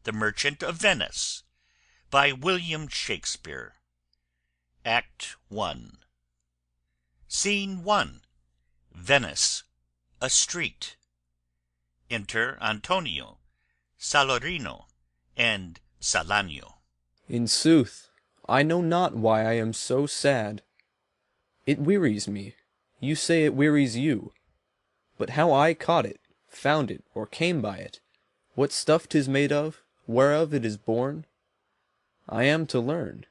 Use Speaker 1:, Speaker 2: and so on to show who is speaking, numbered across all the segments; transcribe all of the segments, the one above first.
Speaker 1: The Merchant of Venice, by William Shakespeare. Act I. Scene I. Venice. A street. Enter Antonio, Salarino, and Salanio.
Speaker 2: In sooth, I know not why I am so sad. It wearies me. You say it wearies you. But how I caught it, found it, or came by it, what stuff 'tis made of, whereof it is born, I am to learn.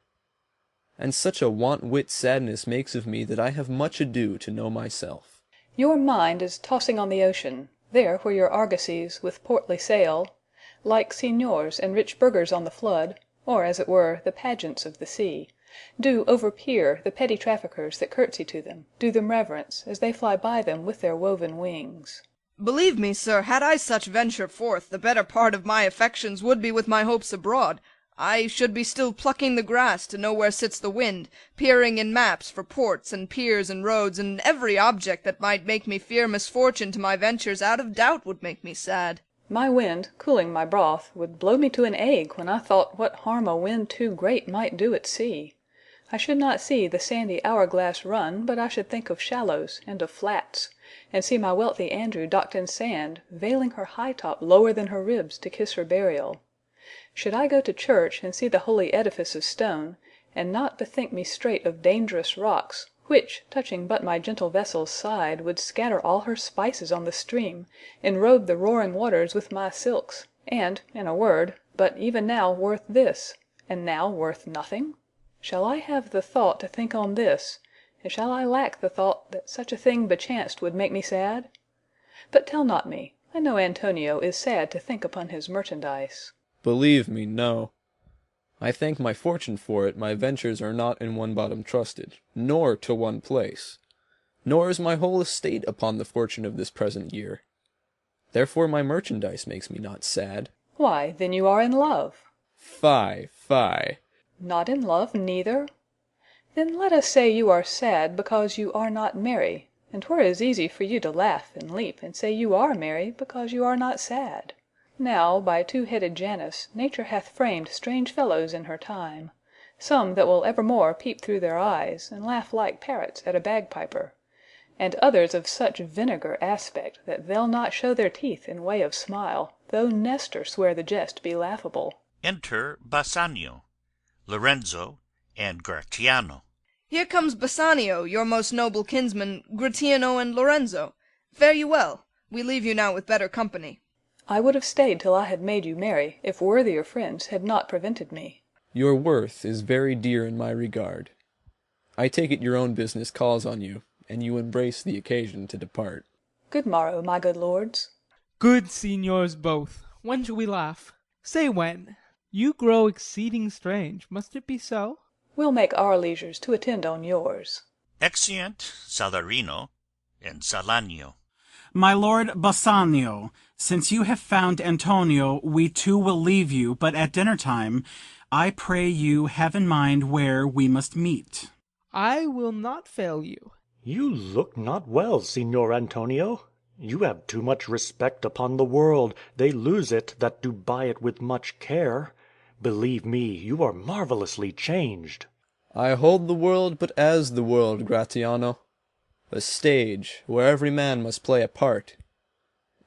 Speaker 2: And such a want-wit sadness makes of me that I have much ado to know myself.
Speaker 3: Your mind is tossing on the ocean, there where your argosies with portly sail, like signiors and rich burghers on the flood, or as it were the pageants of the sea, do overpeer the petty traffickers that curtsy to them, do them reverence, as they fly by them with their woven wings.
Speaker 4: Believe me, sir, had I such venture forth, the better part of my affections would be with my hopes abroad. I should be still plucking the grass to know where sits the wind, peering in maps for ports and piers and roads, and every object that might make me fear misfortune to my ventures out of doubt would make me sad.
Speaker 3: My wind, cooling my broth, would blow me to an ague when I thought what harm a wind too great might do at sea. I should not see the sandy hourglass run, but I should think of shallows and of flats, and see my wealthy Andrew docked in sand, veiling her high top lower than her ribs to kiss her burial. Should I go to church and see the holy edifice of stone, and not bethink me straight of dangerous rocks, which, touching but my gentle vessel's side, would scatter all her spices on the stream, enrobe the roaring waters with my silks, and, in a word, but even now worth this, and now worth nothing? Shall I have the thought to think on this, and shall I lack the thought that such a thing bechanced would make me sad? But tell not me, I know Antonio is sad to think upon his merchandise.
Speaker 2: Believe me, no. I thank my fortune for it, my ventures are not in one bottom trusted, nor to one place, nor is my whole estate upon the fortune of this present year. Therefore my merchandise makes me not sad.
Speaker 3: Why, then you are in love.
Speaker 2: Fie, fie.
Speaker 3: Not in love neither? Then let us say you are sad because you are not merry, and 'twere as easy for you to laugh and leap and say you are merry because you are not sad. Now, by two-headed Janus, nature hath framed strange fellows in her time, some that will evermore peep through their eyes, and laugh like parrots at a bagpiper, and others of such vinegar aspect that they'll not show their teeth in way of smile, though Nestor swear the jest be laughable.
Speaker 1: Enter Bassanio, Lorenzo, and Gratiano.
Speaker 4: Here comes Bassanio, your most noble kinsman, Gratiano and Lorenzo. Fare you well. We leave you now with better company.
Speaker 3: I would have stayed till I had made you merry, if worthier friends had not prevented me.
Speaker 2: Your worth is very dear in my regard. I take it your own business calls on you, and you embrace the occasion to depart.
Speaker 3: Good morrow, my good lords.
Speaker 5: Good signors both, when shall we laugh? Say when. You grow exceeding strange, must it be so?
Speaker 3: We'll make our leisures to attend on yours.
Speaker 1: Exeunt Salarino and Salanio.
Speaker 6: My lord Bassanio, since you have found Antonio, we too will leave you, but at dinner time, I pray you have in mind where we must meet.
Speaker 5: I will not fail you.
Speaker 7: You look not well, Signor Antonio. You have too much respect upon the world. They lose it that do buy it with much care. Believe me, you are marvelously changed.
Speaker 2: I hold the world but as the world, Gratiano, a stage where every man must play a part,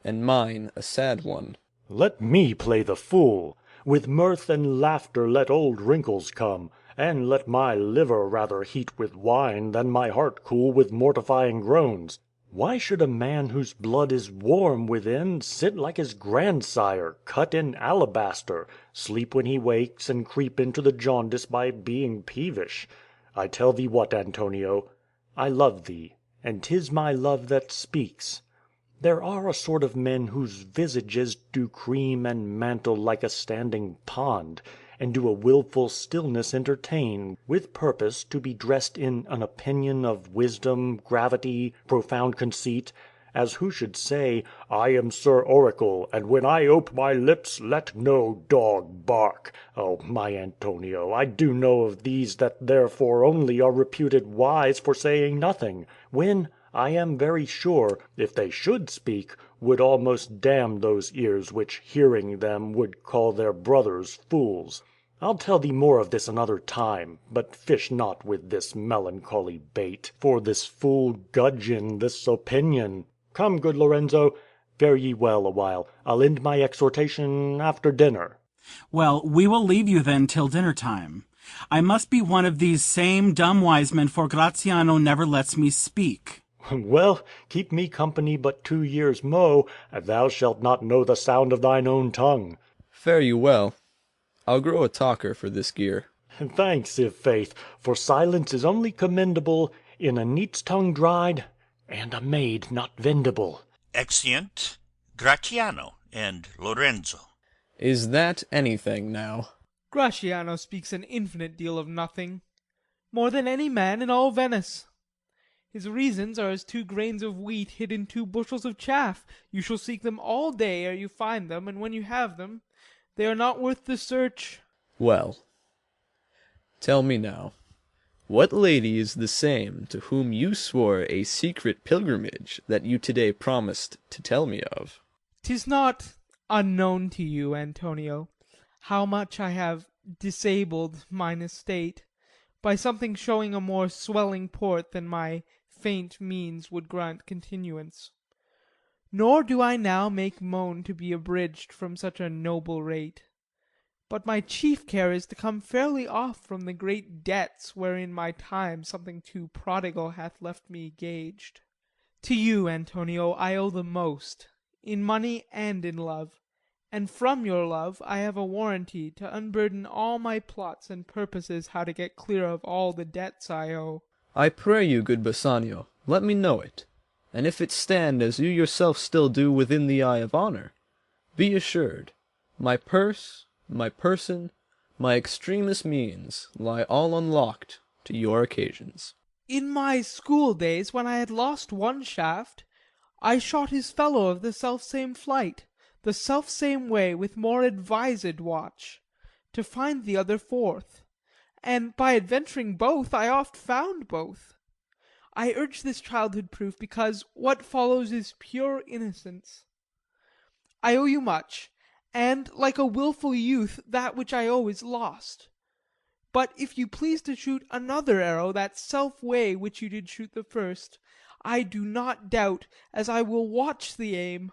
Speaker 2: and mine a sad one.
Speaker 7: Let me play the fool. With mirth and laughter let old wrinkles come, and let my liver rather heat with wine than my heart cool with mortifying groans. Why should a man whose blood is warm within sit like his grandsire, cut in alabaster, sleep when he wakes, and creep into the jaundice by being peevish? I tell thee what, Antonio, I love thee, and 'tis my love that speaks. There are a sort of men whose visages do cream and mantle like a standing pond, and do a wilful stillness entertain, with purpose to be dressed in an opinion of wisdom, gravity, profound conceit, as who should say, I am Sir Oracle, and when I ope my lips, let no dog bark. Oh, my Antonio, I do know of these that therefore only are reputed wise for saying nothing, when, I am very sure, if they should speak, would almost damn those ears which, hearing them, would call their brothers fools. I'll tell thee more of this another time, but fish not with this melancholy bait, for this fool gudgeon, this opinion. Come, good Lorenzo, fare ye well awhile. I'll end my exhortation after dinner.
Speaker 6: Well, we will leave you then till dinner time. I must be one of these same dumb wise men, for Gratiano never lets me speak.
Speaker 7: Well, keep me company but 2 years mo, and thou shalt not know the sound of thine own tongue.
Speaker 2: Fare you well. I'll grow a talker for this gear.
Speaker 7: Thanks, i' faith, for silence is only commendable in a neat's tongue dried, and a maid not vendible.
Speaker 1: Exeunt Gratiano and Lorenzo.
Speaker 2: Is that anything now?
Speaker 5: Gratiano speaks an infinite deal of nothing, more than any man in all Venice. His reasons are as 2 grains of wheat hid in 2 bushels of chaff. You shall seek them all day ere you find them, and when you have them, they are not worth the search.
Speaker 2: Well, tell me now, what lady is the same to whom you swore a secret pilgrimage that you today promised to tell me of?
Speaker 5: 'Tis not unknown to you, Antonio, how much I have disabled mine estate, by something showing a more swelling port than my faint means would grant continuance. Nor do I now make moan to be abridged from such a noble rate. But my chief care is to come fairly off from the great debts wherein my time something too prodigal hath left me gaged. To you, Antonio, I owe the most, in money and in love, and from your love I have a warranty to unburden all my plots and purposes how to get clear of all the debts I owe.
Speaker 2: I pray you, good Bassanio, let me know it, and if it stand as you yourself still do within the eye of honour, be assured, my purse, my person, my extremest means lie all unlocked to your occasions.
Speaker 5: In my school days, when I had lost one shaft, I shot his fellow of the selfsame flight, the selfsame way with more advised watch, to find the other forth, and by adventuring both I oft found both. I urge this childhood proof, because what follows is pure innocence. I owe you much, and like a wilful youth that which I owe is lost. But if you please to shoot another arrow that self way which you did shoot the first, I do not doubt as I will watch the aim,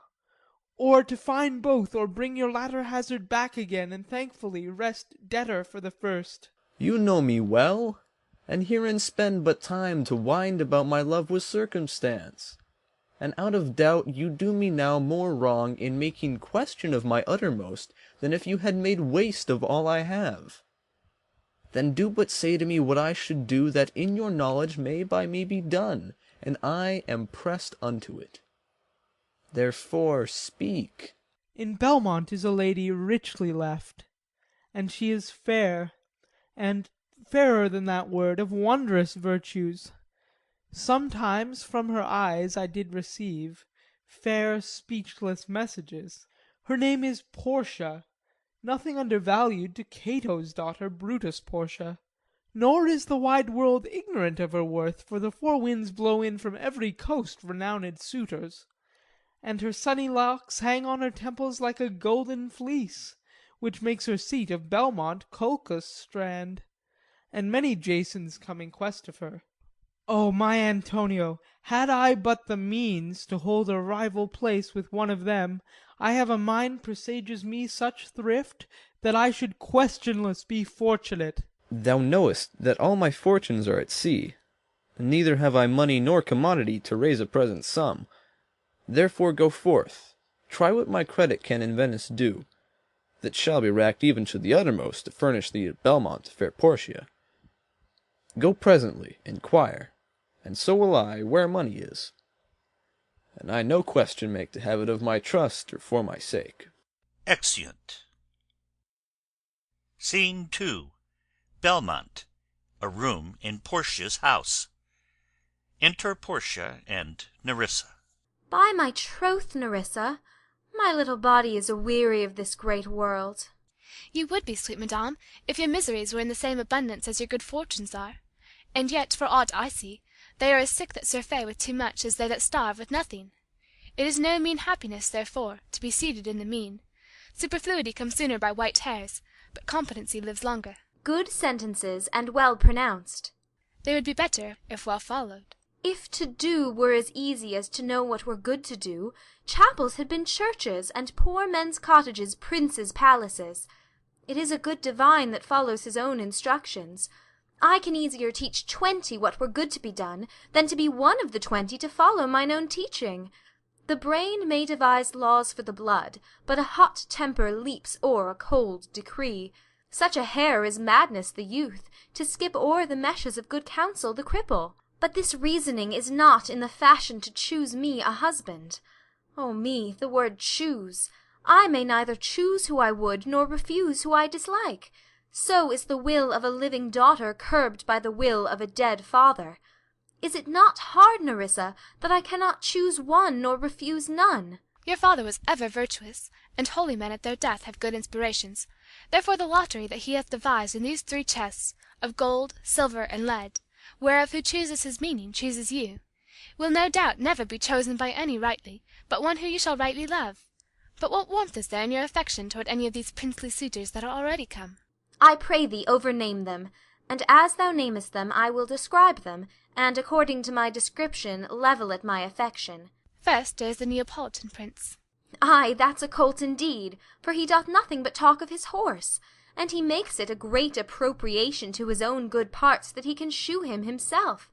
Speaker 5: or to find both, or bring your latter hazard back again, and thankfully rest debtor for the first.
Speaker 2: You know me well, and herein spend but time to wind about my love with circumstance. And out of doubt you do me now more wrong in making question of my uttermost than if you had made waste of all I have. Then do but say to me what I should do that in your knowledge may by me be done, and I am pressed unto it. Therefore speak.
Speaker 5: In Belmont is a lady richly left, and she is fair, and fairer than that word, of wondrous virtues. Sometimes from her eyes I did receive fair speechless messages. Her name is Portia, nothing undervalued to Cato's daughter, Brutus Portia. Nor is the wide world ignorant of her worth, for the 4 winds blow in from every coast renowned suitors. And her sunny locks hang on her temples like a golden fleece, which makes her seat of Belmont Colchos strand, and many Jasons come in quest of her. O my Antonio, had I but the means to hold a rival place with one of them, I have a mind presages me such thrift, that I should questionless be fortunate.
Speaker 2: Thou knowest that all my fortunes are at sea, neither have I money nor commodity to raise a present sum. Therefore go forth, try what my credit can in Venice do, that shall be racked even to the uttermost to furnish thee at Belmont, fair Portia. Go presently, inquire, and so will I, where money is. And I no question make to have it of my trust or for my sake.
Speaker 1: Exeunt. Scene 2. Belmont. A room in Portia's house. Enter Portia and Nerissa.
Speaker 8: By my troth, Nerissa, my little body is aweary of this great world.
Speaker 9: You would be, sweet madame, if your miseries were in the same abundance as your good fortunes are. And yet, for aught I see, they are as sick that surfeit with too much as they that starve with nothing. It is no mean happiness, therefore, to be seated in the mean. Superfluity comes sooner by white hairs, but competency lives longer.
Speaker 8: Good sentences, and well pronounced.
Speaker 9: They would be better if well followed.
Speaker 8: If to do were as easy as to know what were good to do, chapels had been churches, and poor men's cottages princes' palaces. It is a good divine that follows his own instructions. I can easier teach 20 what were good to be done, than to be one of the 20 to follow mine own teaching. The brain may devise laws for the blood, but a hot temper leaps o'er a cold decree. Such a hair is madness the youth, to skip o'er the meshes of good counsel the cripple. But this reasoning is not in the fashion to choose me a husband. O me, the word choose! I may neither choose who I would, nor refuse who I dislike. So is the will of a living daughter curbed by the will of a dead father. Is it not hard, Nerissa, that I cannot choose one nor refuse none?
Speaker 9: Your father was ever virtuous, and holy men at their death have good inspirations. Therefore the lottery that he hath devised in these 3 chests, of gold, silver, and lead, whereof who chooses his meaning chooses you, will no doubt never be chosen by any rightly, but one who you shall rightly love. But what warmth is there in your affection toward any of these princely suitors that are already come?
Speaker 8: I pray thee overname them, and as thou namest them I will describe them, and according to my description level at my affection.
Speaker 9: First there is the Neapolitan prince.
Speaker 8: Ay, that's a colt indeed, for he doth nothing but talk of his horse, and he makes it a great appropriation to his own good parts that he can shoe him himself.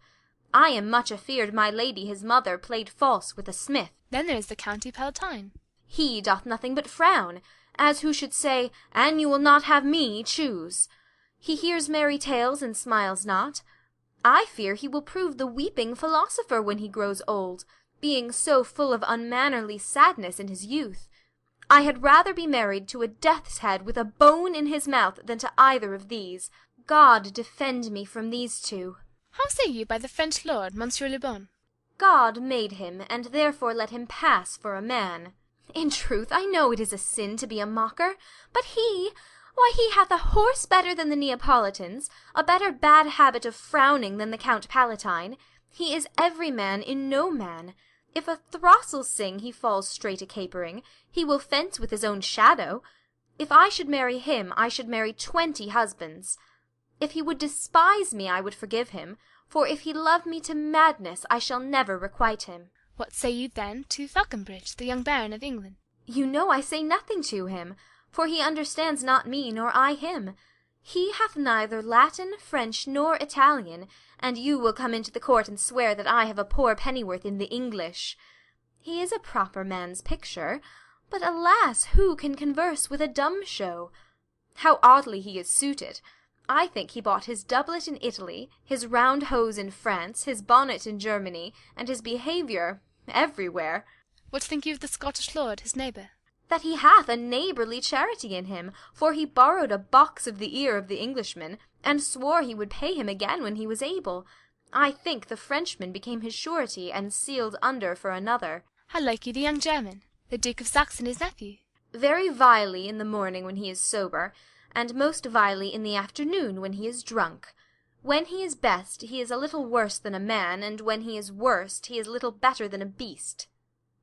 Speaker 8: I am much afeard my lady his mother played false with a smith.
Speaker 9: Then there is the County Palatine.
Speaker 8: He doth nothing but frown, as who should say, an you will not have me, choose. He hears merry tales and smiles not. I fear he will prove the weeping philosopher when he grows old, being so full of unmannerly sadness in his youth. I had rather be married to a death's head with a bone in his mouth than to either of these. God defend me from these 2.
Speaker 9: How say you by the French lord, Monsieur Le Bon?
Speaker 8: God made him, and therefore let him pass for a man. In truth, I know it is a sin to be a mocker, but why, he hath a horse better than the Neapolitans, a better bad habit of frowning than the Count Palatine. He is every man in no man. If a throstle sing, he falls straight a capering. He will fence with his own shadow. If I should marry him, I should marry 20 husbands. If he would despise me, I would forgive him, for if he love me to madness, I shall never requite him.
Speaker 9: What say you, then, to Falconbridge, the young Baron of England?
Speaker 8: You know I say nothing to him, for he understands not me, nor I him. He hath neither Latin, French, nor Italian, and you will come into the court and swear that I have a poor pennyworth in the English. He is a proper man's picture, but alas, who can converse with a dumb show? How oddly he is suited! I think he bought his doublet in Italy, his round hose in France, his bonnet in Germany, and his behaviour everywhere.
Speaker 9: What think you of the Scottish lord, his neighbour?
Speaker 8: That he hath a neighbourly charity in him, for he borrowed a box of the ear of the Englishman, and swore he would pay him again when he was able. I think the Frenchman became his surety, and sealed under for another.
Speaker 9: How like you the young German, the Duke of Saxon, his nephew?
Speaker 8: Very vilely in the morning when he is sober, and most vilely in the afternoon when he is drunk. When he is best, he is a little worse than a man, and when he is worst, he is little better than a beast.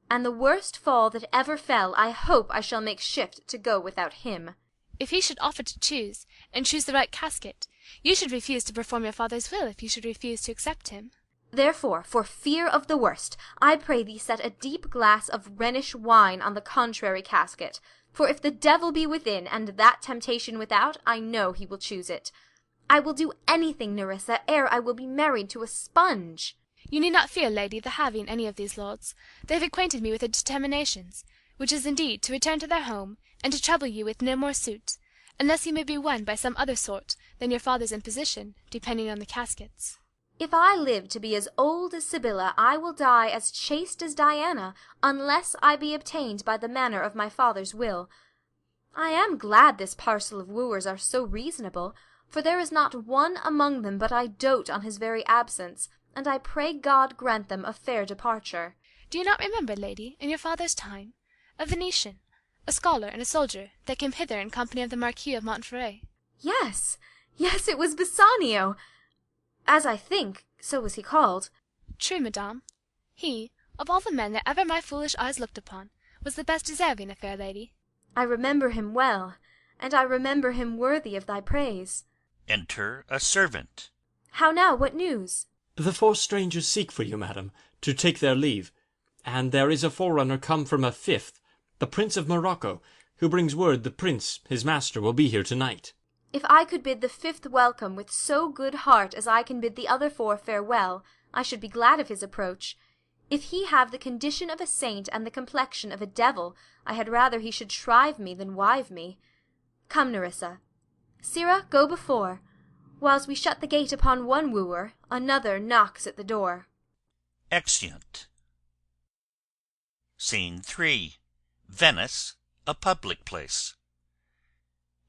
Speaker 8: And the worst fall that ever fell, I hope I shall make shift to go without him.
Speaker 9: If he should offer to choose, and choose the right casket, you should refuse to perform your father's will if you should refuse to accept him.
Speaker 8: Therefore, for fear of the worst, I pray thee set a deep glass of Rhenish wine on the contrary casket, for if the devil be within, and that temptation without, I know he will choose it. I will do anything, Nerissa, ere I will be married to a sponge.
Speaker 9: You need not fear, lady, the having any of these lords. They have acquainted me with their determinations, which is indeed to return to their home, and to trouble you with no more suit, unless you may be won by some other sort than your father's imposition, depending on the caskets.
Speaker 8: If I live to be as old as Sibylla, I will die as chaste as Diana, unless I be obtained by the manner of my father's will. I am glad this parcel of wooers are so reasonable, for there is not one among them but I dote on his very absence, and I pray God grant them a fair departure.
Speaker 9: Do you not remember, lady, in your father's time, a Venetian, a scholar and a soldier, that came hither in company of the Marquis of Montferrat?
Speaker 8: Yes, yes, it was Bassanio. As I think, so was he called.
Speaker 9: True, madame. He, of all the men that ever my foolish eyes looked upon, was the best deserving a fair lady.
Speaker 8: I remember him well, and I remember him worthy of thy praise.
Speaker 1: Enter a servant.
Speaker 8: How now, what news?
Speaker 10: The 4 strangers seek for you, madam, to take their leave, and there is a forerunner come from a 5th, the Prince of Morocco, who brings word the prince, his master, will be here tonight.
Speaker 8: If I could bid the 5th welcome with so good heart as I can bid the other 4 farewell, I should be glad of his approach. If he have the condition of a saint and the complexion of a devil, I had rather he should shrive me than wive me. Come, Nerissa. Sirrah, go before. Whilst we shut the gate upon one wooer, another knocks at the door.
Speaker 1: Exeunt. Scene 3. Venice, a public place.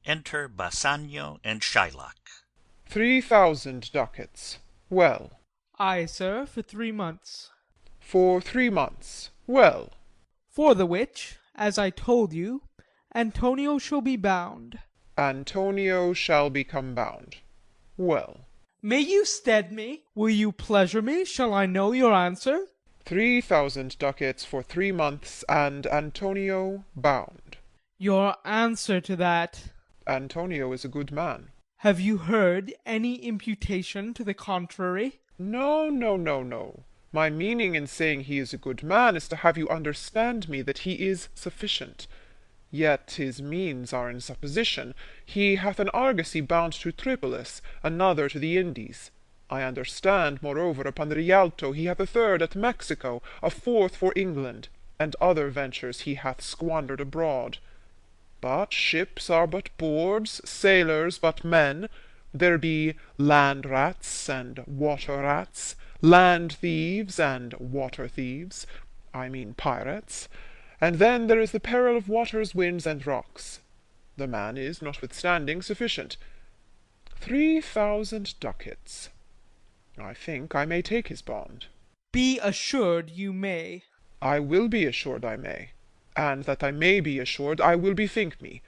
Speaker 1: Enter Bassanio and Shylock.
Speaker 11: 3,000 ducats. Well.
Speaker 5: Ay, sir, for 3 months.
Speaker 11: For 3 months. Well.
Speaker 5: For the which, as I told you, Antonio shall be bound.
Speaker 11: Antonio shall become bound. Well.
Speaker 5: May you stead me? Will you pleasure me? Shall I know your answer?
Speaker 11: 3,000 ducats for 3 months, and Antonio bound.
Speaker 5: Your answer to that?
Speaker 11: Antonio is a good man.
Speaker 5: Have you heard any imputation to the contrary?
Speaker 11: No, no, no, no. My meaning in saying he is a good man is to have you understand me that he is sufficient. Yet his means are in supposition. He hath an argosy bound to Tripolis, another to the Indies. I understand, moreover, upon the Rialto he hath a 3rd at Mexico, a 4th for England, and other ventures he hath squandered abroad. But ships are but boards, sailors but men. There be land rats and water rats, land thieves and water thieves, I mean pirates. And then there is the peril of waters, winds, and rocks. The man is, notwithstanding, sufficient. 3,000 ducats. I think I may take his bond.
Speaker 5: Be assured you may.
Speaker 11: I will be assured I may. And that I may be assured, I will bethink me.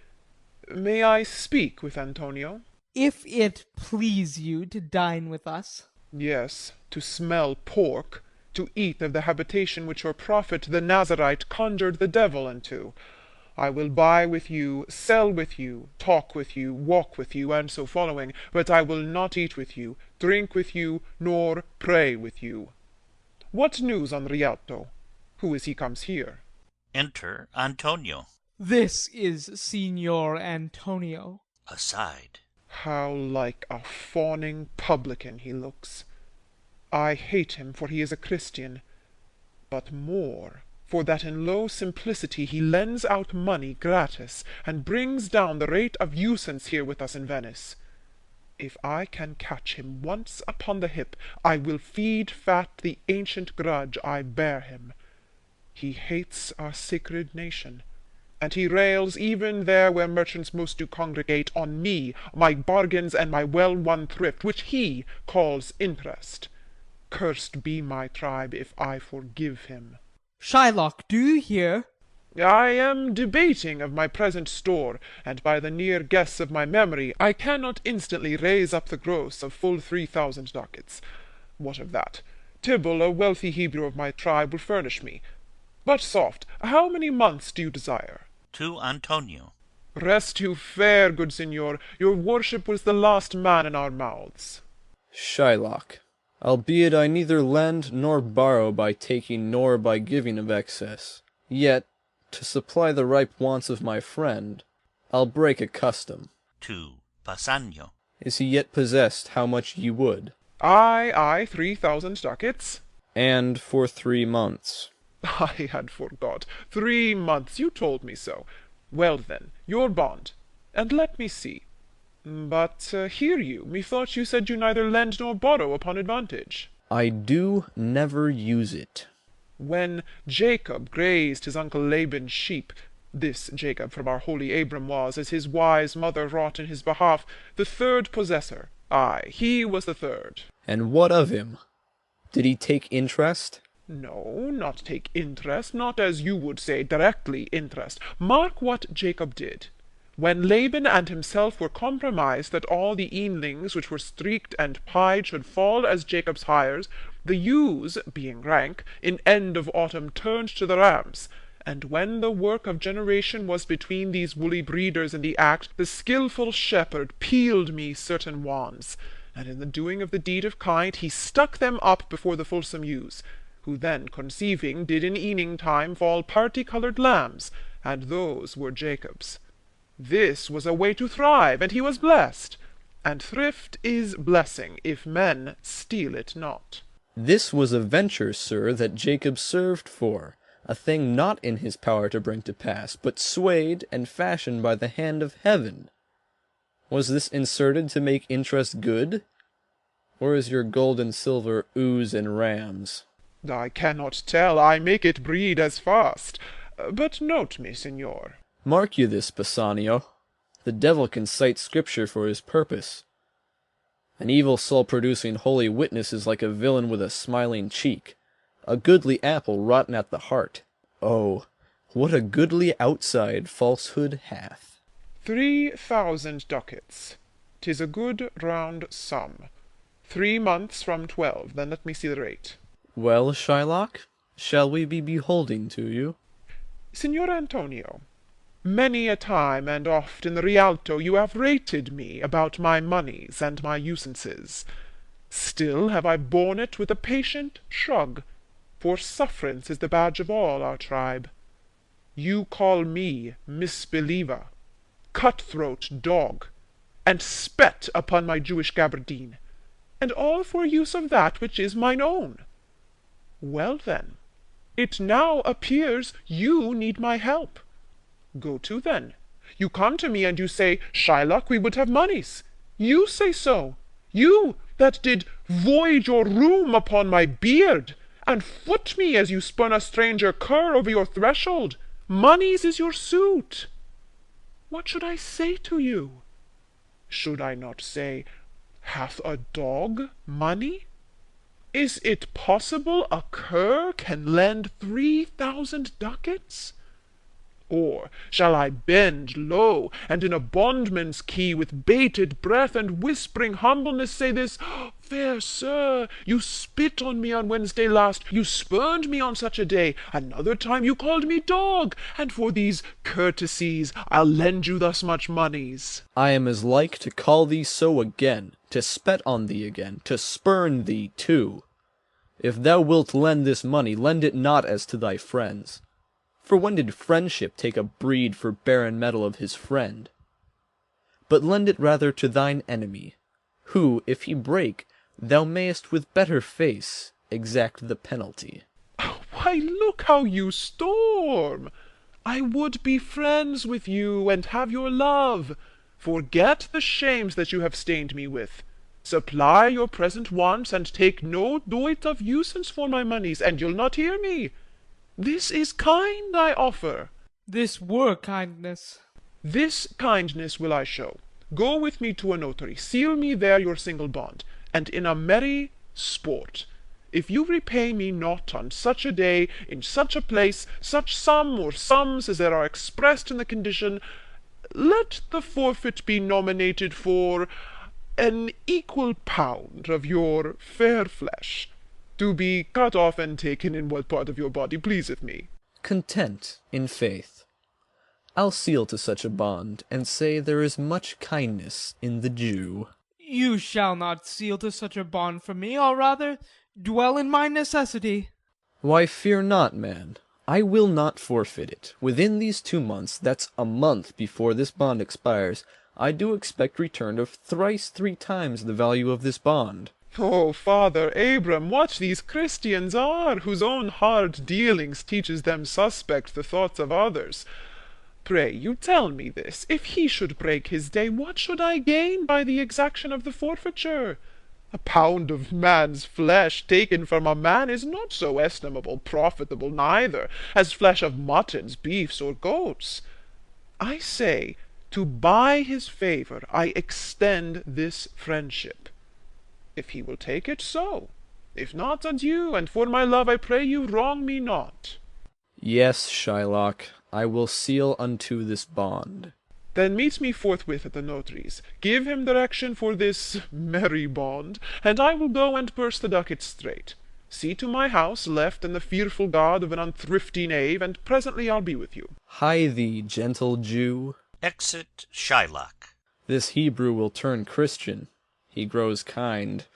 Speaker 11: May I speak with Antonio?
Speaker 5: If it please you to dine with us.
Speaker 11: Yes, to smell pork, to eat of the habitation which your prophet the Nazarite conjured the devil into. I will buy with you, sell with you, talk with you, walk with you, and so following, but I will not eat with you, drink with you, nor pray with you. What news on Rialto? Who is he comes here?
Speaker 1: Enter Antonio.
Speaker 5: This is Signor Antonio.
Speaker 1: Aside.
Speaker 11: How like a fawning publican he looks. I hate him, for he is a Christian, but more for that in low simplicity he lends out money gratis, and brings down the rate of usance here with us in Venice. If I can catch him once upon the hip, I will feed fat the ancient grudge I bear him. He hates our sacred nation, and he rails even there where merchants most do congregate on me, my bargains, and my well-won thrift, which he calls interest. Cursed be my tribe if I forgive him.
Speaker 5: Shylock, do you hear?
Speaker 11: I am debating of my present store, and by the near guess of my memory, I cannot instantly raise up the gross of full 3,000 ducats. What of that? Tibble, a wealthy Hebrew of my tribe, will furnish me. But soft, how many months do you desire?
Speaker 1: To Antonio.
Speaker 11: Rest you fair, good signor. Your worship was the last man in our mouths.
Speaker 2: Shylock, albeit I neither lend nor borrow by taking nor by giving of excess, yet, to supply the ripe wants of my friend, I'll break a custom.
Speaker 1: To Bassanio.
Speaker 2: Is he yet possessed how much ye would?
Speaker 11: Ay, 3,000 ducats.
Speaker 2: And for 3 months.
Speaker 11: I had forgot. 3 months, you told me so. Well then, your bond. And let me see. But hear you, methought you said you neither lend nor borrow upon advantage.
Speaker 2: I do never use it.
Speaker 11: When Jacob grazed his uncle Laban's sheep, this Jacob from our holy Abram was, as his wise mother wrought in his behalf, the 3rd possessor. Ay, he was the 3rd.
Speaker 2: And what of him? Did he take interest?
Speaker 11: No, not take interest, not as you would say, directly interest. Mark what Jacob did. When Laban and himself were compromised that all the eanlings which were streaked and pied should fall as Jacob's hires, the ewes, being rank, in end of autumn turned to the rams. And when the work of generation was between these woolly breeders in the act, the skilful shepherd peeled me certain wands, and in the doing of the deed of kind he stuck them up before the fulsome ewes, who then conceiving did in eaning time fall party-coloured lambs, and those were Jacob's. This was a way to thrive, and he was blessed. And thrift is blessing, if men steal it not.
Speaker 2: This was a venture, sir, that Jacob served for, a thing not in his power to bring to pass, but swayed and fashioned by the hand of heaven. Was this inserted to make interest good? Or is your gold and silver ewes and rams?
Speaker 11: I cannot tell, I make it breed as fast. But note me, signor.
Speaker 2: Mark you this, Bassanio. The devil can cite Scripture for his purpose. An evil soul producing holy witness is like a villain with a smiling cheek, a goodly apple rotten at the heart. Oh, what a goodly outside falsehood hath.
Speaker 11: 3,000 ducats. 'Tis a good round sum. 3 months from 12, then let me see the rate.
Speaker 2: Well, Shylock, shall we be beholding to you?
Speaker 11: Signor Antonio, many a time and oft in the Rialto you have rated me about my moneys and my usances. Still have I borne it with a patient shrug, for sufferance is the badge of all our tribe. You call me misbeliever, cutthroat dog, and spet upon my Jewish gaberdine, and all for use of that which is mine own. Well then, it now appears you need my help. Go to then. You come to me and you say, Shylock, we would have moneys. You say so. You that did void your rheum upon my beard, and foot me as you spun a stranger cur over your threshold. Moneys is your suit. What should I say to you? Should I not say, hath a dog money? Is it possible a cur can lend 3,000 ducats? Or shall I bend low, and in a bondman's key, with bated breath and whispering humbleness, say this, Fair sir, you spit on me on Wednesday last, you spurned me on such a day, another time you called me dog, and for these courtesies I'll lend you thus much moneys.
Speaker 2: I am as like to call thee so again, to spet on thee again, to spurn thee too. If thou wilt lend this money, lend it not as to thy friends. For when did friendship take a breed for barren metal of his friend? But lend it rather to thine enemy, who, if he break, thou mayest with better face exact the penalty.
Speaker 11: Why, look how you storm! I would be friends with you, and have your love. Forget the shames that you have stained me with. Supply your present wants, and take no doit of usance for my moneys, and you'll not hear me. This is kind I offer.
Speaker 5: This were kindness.
Speaker 11: This kindness will I show. Go with me to a notary, seal me there your single bond, and in a merry sport, if you repay me not on such a day, in such a place, such sum or sums as there are expressed in the condition, let the forfeit be nominated for an equal pound of your fair flesh, to be cut off and taken in what part of your body pleaseth me.
Speaker 2: Content, in faith. I'll seal to such a bond, and say there is much kindness in the Jew.
Speaker 5: You shall not seal to such a bond from me, I'll rather dwell in my necessity.
Speaker 2: Why, fear not, man. I will not forfeit it. Within these 2 months, that's a month before this bond expires, I do expect return of thrice 3 times the value of this bond.
Speaker 11: Oh, Father Abram, what these Christians are, whose own hard dealings teaches them suspect the thoughts of others. Pray, you tell me this, if he should break his day, what should I gain by the exaction of the forfeiture? A pound of man's flesh taken from a man is not so estimable, profitable neither, as flesh of muttons, beefs, or goats. I say, to buy his favour, I extend this friendship. If he will take it, so. If not, adieu, and for my love I pray you wrong me not.
Speaker 2: Yes, Shylock, I will seal unto this bond.
Speaker 11: Then meet me forthwith at the notary's. Give him direction for this merry bond, and I will go and purse the ducats straight. See to my house, left in the fearful God of an unthrifty knave, and presently I'll be with you.
Speaker 2: Hie thee, gentle Jew.
Speaker 1: Exit Shylock.
Speaker 2: This Hebrew will turn Christian. He grows kind.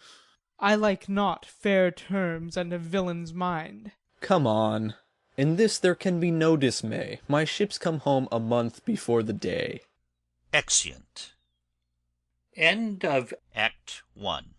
Speaker 5: I like not fair terms and a villain's mind.
Speaker 2: Come on. In this there can be no dismay. My ships come home a month before the day.
Speaker 1: Exeunt.
Speaker 12: End of
Speaker 1: Act 1.